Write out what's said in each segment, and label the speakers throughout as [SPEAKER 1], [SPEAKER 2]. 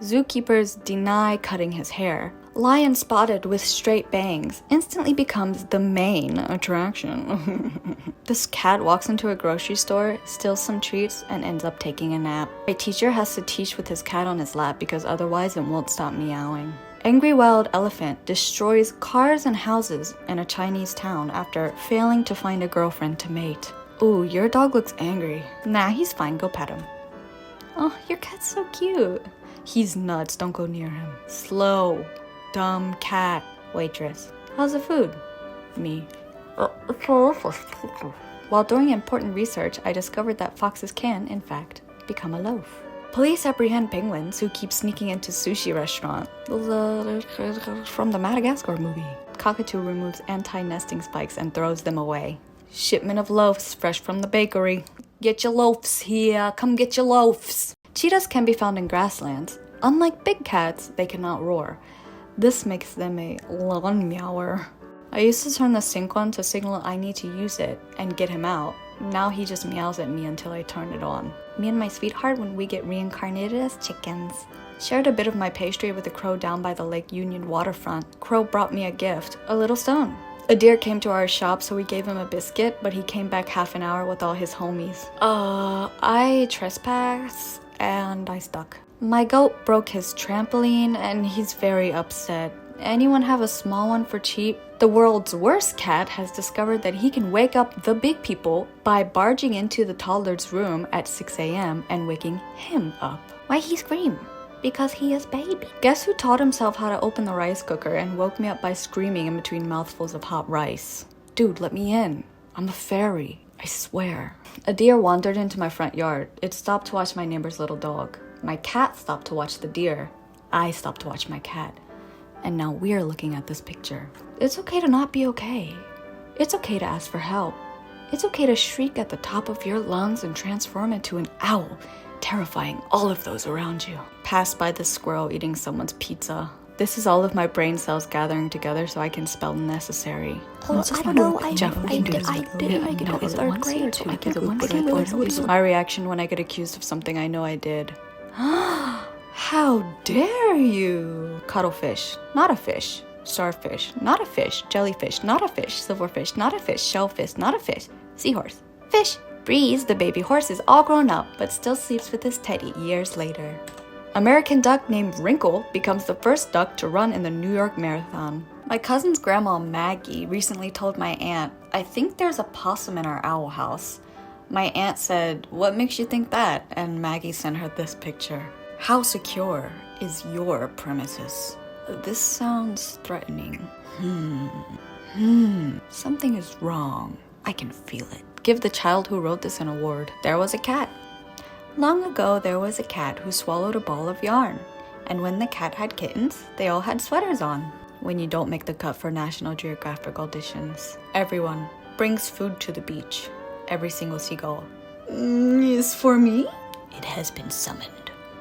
[SPEAKER 1] Zookeepers deny cutting his hair. Lion spotted with straight bangs instantly becomes the main attraction. This cat walks into a grocery store, steals some treats, and ends up taking a nap. A teacher has to teach with his cat on his lap because otherwise it won't stop meowing. Angry wild elephant destroys cars and houses in a Chinese town after failing to find a girlfriend to mate. Ooh, your dog looks angry. Nah, he's fine, go pet him. Oh, your cat's so cute. He's nuts, don't go near him. Slow. Dumb cat. Waitress. How's the food? Me. While doing important research, I discovered that foxes can, in fact, become a loaf. Police apprehend penguins who keep sneaking into sushi restaurant. From the Madagascar movie. Cockatoo removes anti-nesting spikes and throws them away. Shipment of loaves fresh from the bakery. Get your loaves here, come get your loaves. Cheetahs can be found in grasslands. Unlike big cats, they cannot roar. This makes them a lawn meower. I used to turn the sink on to signal I need to use it and get him out. Now he just meows at me until I turn it on. Me and my sweetheart when we get reincarnated as chickens. Shared a bit of my pastry with a crow down by the Lake Union waterfront. Crow brought me a gift, a little stone. A deer came to our shop, so we gave him a biscuit, but he came back half an hour with all his homies. I trespass and I stuck. My goat broke his trampoline and he's very upset. Anyone have a small one for cheap? The world's worst cat has discovered that he can wake up the big people by barging into the toddler's room at 6 a.m. and waking him up. Why he scream? Because he is baby. Guess who taught himself how to open the rice cooker and woke me up by screaming in between mouthfuls of hot rice? Dude, let me in. I'm a fairy, I swear. A deer wandered into my front yard. It stopped to watch my neighbor's little dog. My cat stopped to watch the deer. I stopped to watch my cat. And now we're looking at this picture. It's okay to not be okay. It's okay to ask for help. It's okay to shriek at the top of your lungs and transform into an owl, terrifying all of those around you. Passed by this squirrel eating someone's pizza. This is all of my brain cells gathering together so I can spell necessary.
[SPEAKER 2] I don't know. I did
[SPEAKER 1] No,
[SPEAKER 2] it in third grade.
[SPEAKER 1] I get it. My reaction when I get accused of something I know I did. How dare you! Cuttlefish, not a fish. Starfish, not a fish. Jellyfish, not a fish. Silverfish, not a fish. Shellfish, not a fish. Seahorse, fish. Breeze, the baby horse, is all grown up, but still sleeps with his teddy years later. American duck named Wrinkle becomes the first duck to run in the New York Marathon. My cousin's grandma Maggie recently told my aunt, I think there's a possum in our owl house. My aunt said, what makes you think that? And Maggie sent her this picture. How secure is your premises? This sounds threatening. Something is wrong. I can feel it. Give the child who wrote this an award. There was a cat. Long ago, there was a cat who swallowed a ball of yarn. And when the cat had kittens, they all had sweaters on. When you don't make the cut for National Geographic auditions. Everyone brings food to the beach. Every single seagull. Is for me? It has been summoned.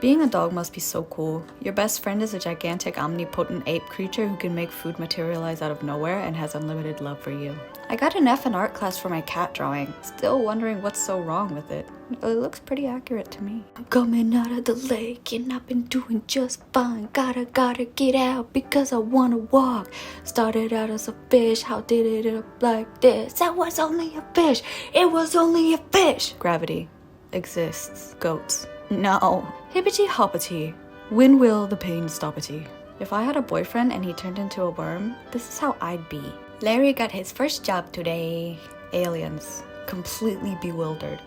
[SPEAKER 1] Being a dog must be so cool. Your best friend is a gigantic, omnipotent ape creature who can make food materialize out of nowhere and has unlimited love for you. I got an F in art class for my cat drawing. Still wondering what's so wrong with it. It looks pretty accurate to me. I'm coming out of the lake and I've been doing just fine. Gotta get out because I wanna walk. Started out as a fish, how did it end up like this? That was only a fish, it was only a fish. Gravity exists. Goats. No. Hippity hoppity. When will the pain stoppity? If I had a boyfriend and he turned into a worm, this is how I'd be. Larry got his first job today. Aliens. Completely bewildered.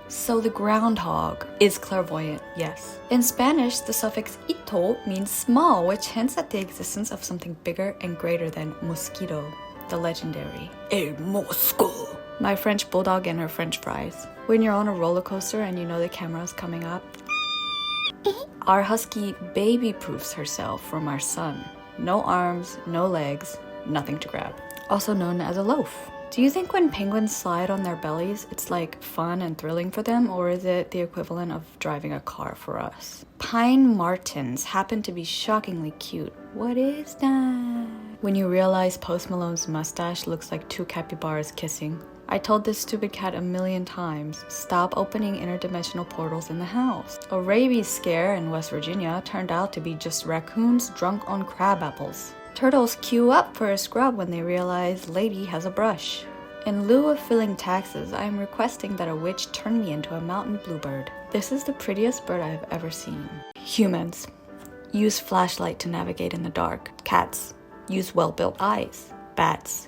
[SPEAKER 1] So the groundhog is clairvoyant, yes. In Spanish, the suffix ito means small, which hints at the existence of something bigger and greater than mosquito, the legendary El Mosco. My French bulldog and her French fries. When you're on a roller coaster and you know the camera's coming up. Our husky baby-proofs herself from our son. No arms, no legs, nothing to grab. Also known as a loaf. Do you think when penguins slide on their bellies, it's like fun and thrilling for them, or is it the equivalent of driving a car for us? Pine martens happen to be shockingly cute. What is that? When you realize Post Malone's mustache looks like two capybaras kissing. I told this stupid cat a million times, stop opening interdimensional portals in the house. A rabies scare in West Virginia turned out to be just raccoons drunk on crab apples. Turtles queue up for a scrub when they realize lady has a brush. In lieu of filling taxes, I am requesting that a witch turn me into a mountain bluebird. This is the prettiest bird I have ever seen. Humans. Use flashlight to navigate in the dark. Cats. Use well-built eyes. Bats.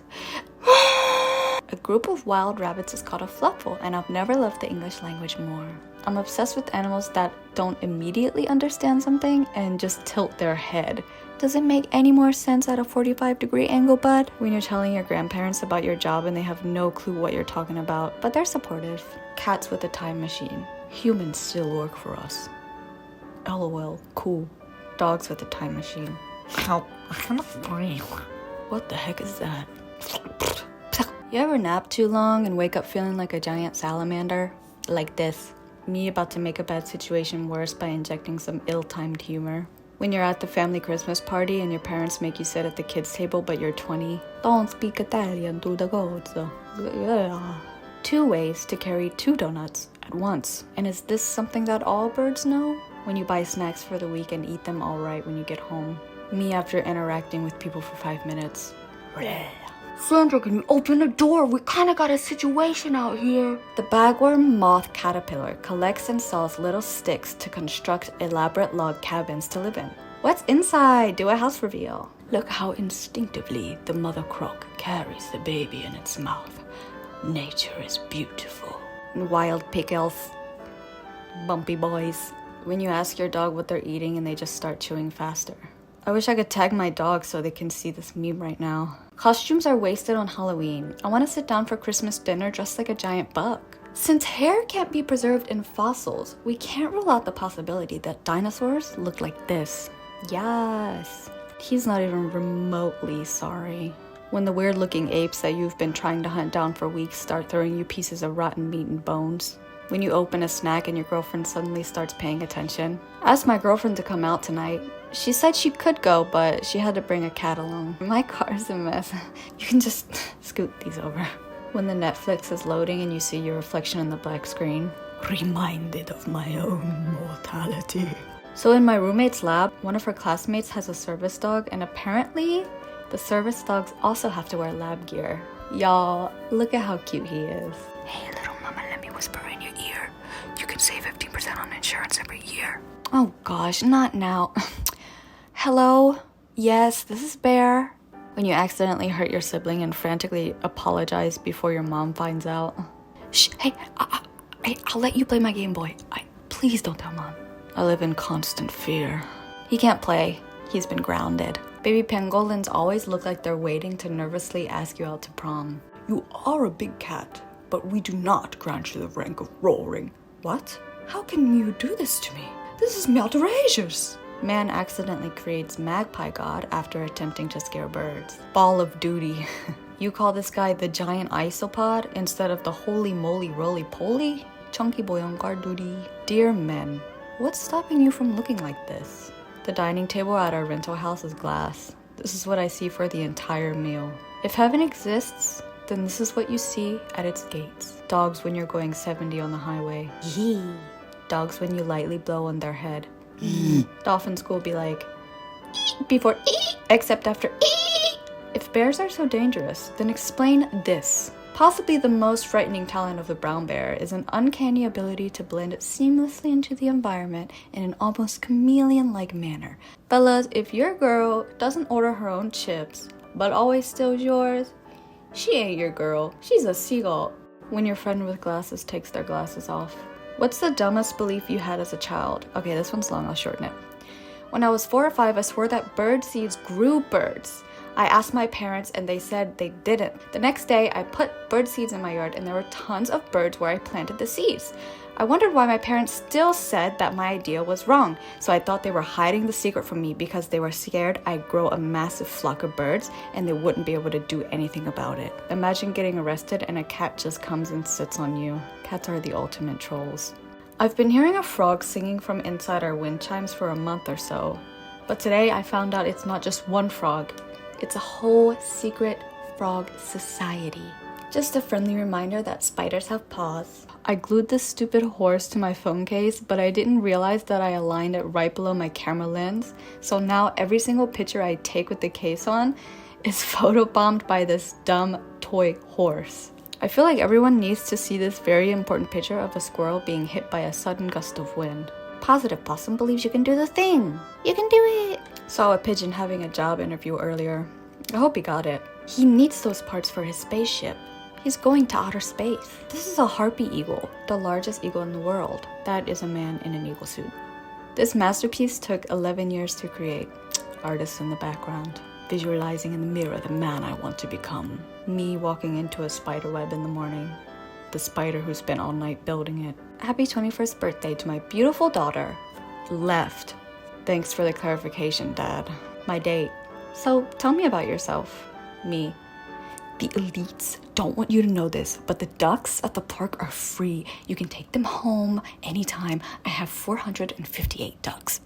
[SPEAKER 1] A group of wild rabbits is called a fluffle, and I've never loved the English language more. I'm obsessed with animals that don't immediately understand something and just tilt their head. Does it make any more sense at a 45-degree angle, bud? When you're telling your grandparents about your job and they have no clue what you're talking about, but they're supportive. Cats with a time machine. Humans still work for us. LOL, cool. Dogs with a time machine. Help, I cannot breathe. What the heck is that? You ever nap too long and wake up feeling like a giant salamander? Like this. Me about to make a bad situation worse by injecting some ill-timed humor. When you're at the family Christmas party and your parents make you sit at the kids' table but you're 20. Don't speak Italian to the gods. 2 ways to carry 2 donuts at once. And is this something that all birds know? When you buy snacks for the week and eat them all right when you get home. Me after interacting with people for 5 minutes. Sandra, can you open the door? We kinda got a situation out here. The bagworm moth caterpillar collects and saws little sticks to construct elaborate log cabins to live in. What's inside? Do a house reveal. Look how instinctively the mother croc carries the baby in its mouth. Nature is beautiful. Wild pig elf. Bumpy boys. When you ask your dog what they're eating and they just start chewing faster. I wish I could tag my dog so they can see this meme right now. Costumes are wasted on Halloween. I want to sit down for Christmas dinner dressed like a giant bug. Since hair can't be preserved in fossils, we can't rule out the possibility that dinosaurs look like this. Yes. He's not even remotely sorry. When the weird-looking apes that you've been trying to hunt down for weeks start throwing you pieces of rotten meat and bones. When you open a snack and your girlfriend suddenly starts paying attention. I asked my girlfriend to come out tonight. She said she could go, but she had to bring a cat along. My car's a mess. You can just scoot these over. When the Netflix is loading and you see your reflection in the black screen. Reminded of my own mortality. So in my roommate's lab, one of her classmates has a service dog, and apparently the service dogs also have to wear lab gear. Y'all, look at how cute he is.
[SPEAKER 2] Hey, little mama, let me whisper in your ear. You can save 15% on insurance every year.
[SPEAKER 1] Oh gosh, not now. Hello? Yes, this is Bear. When you accidentally hurt your sibling and frantically apologize before your mom finds out. Shh, hey, I'll let you play my Game Boy. Please don't tell Mom. I live in constant fear. He can't play. He's been grounded. Baby pangolins always look like they're waiting to nervously ask you out to prom. You are a big cat, but we do not grant you the rank of roaring. What? How can you do this to me? This is outrageous. Man accidentally creates magpie god after attempting to scare birds. Ball of duty. You call this guy the giant isopod instead of the holy moly roly poly? Chunky boy on guard duty. Dear men, what's stopping you from looking like this? The dining table at our rental house is glass. This is what I see for the entire meal. If heaven exists, then this is what you see at its gates. Dogs when you're going 70 on the highway. Yee. Dogs when you lightly blow on their head. Dolphins will be like, eek, before eek, except after eek. If bears are so dangerous, then explain this. Possibly the most frightening talent of the brown bear is an uncanny ability to blend seamlessly into the environment in an almost chameleon-like manner. Fellas, if your girl doesn't order her own chips, but always steals yours, she ain't your girl, she's a seagull. When your friend with glasses takes their glasses off. What's the dumbest belief you had as a child? Okay, this one's long, I'll shorten it. When I was 4 or 5, I swore that bird seeds grew birds. I asked my parents and they said they didn't. The next day, I put bird seeds in my yard and there were tons of birds where I planted the seeds. I wondered why my parents still said that my idea was wrong, so I thought they were hiding the secret from me because they were scared I'd grow a massive flock of birds and they wouldn't be able to do anything about it. Imagine getting arrested and a cat just comes and sits on you. Cats are the ultimate trolls. I've been hearing a frog singing from inside our wind chimes for a month or so, but today I found out it's not just one frog, it's a whole secret frog society. Just a friendly reminder that spiders have paws. I glued this stupid horse to my phone case, but I didn't realize that I aligned it right below my camera lens. So now every single picture I take with the case on is photobombed by this dumb toy horse. I feel like everyone needs to see this very important picture of a squirrel being hit by a sudden gust of wind. Positive Possum believes you can do the thing. You can do it. Saw a pigeon having a job interview earlier. I hope he got it. He needs those parts for his spaceship. He's going to outer space. This is a harpy eagle, the largest eagle in the world. That is a man in an eagle suit. This masterpiece took 11 years to create. Artists in the background, visualizing in the mirror the man I want to become. Me walking into a spider web in the morning. The spider who spent all night building it. Happy 21st birthday to my beautiful daughter. Left. Thanks for the clarification, Dad. My date. So tell me about yourself. Me. The elites don't want you to know this, but the ducks at the park are free. You can take them home anytime. I have 458 ducks.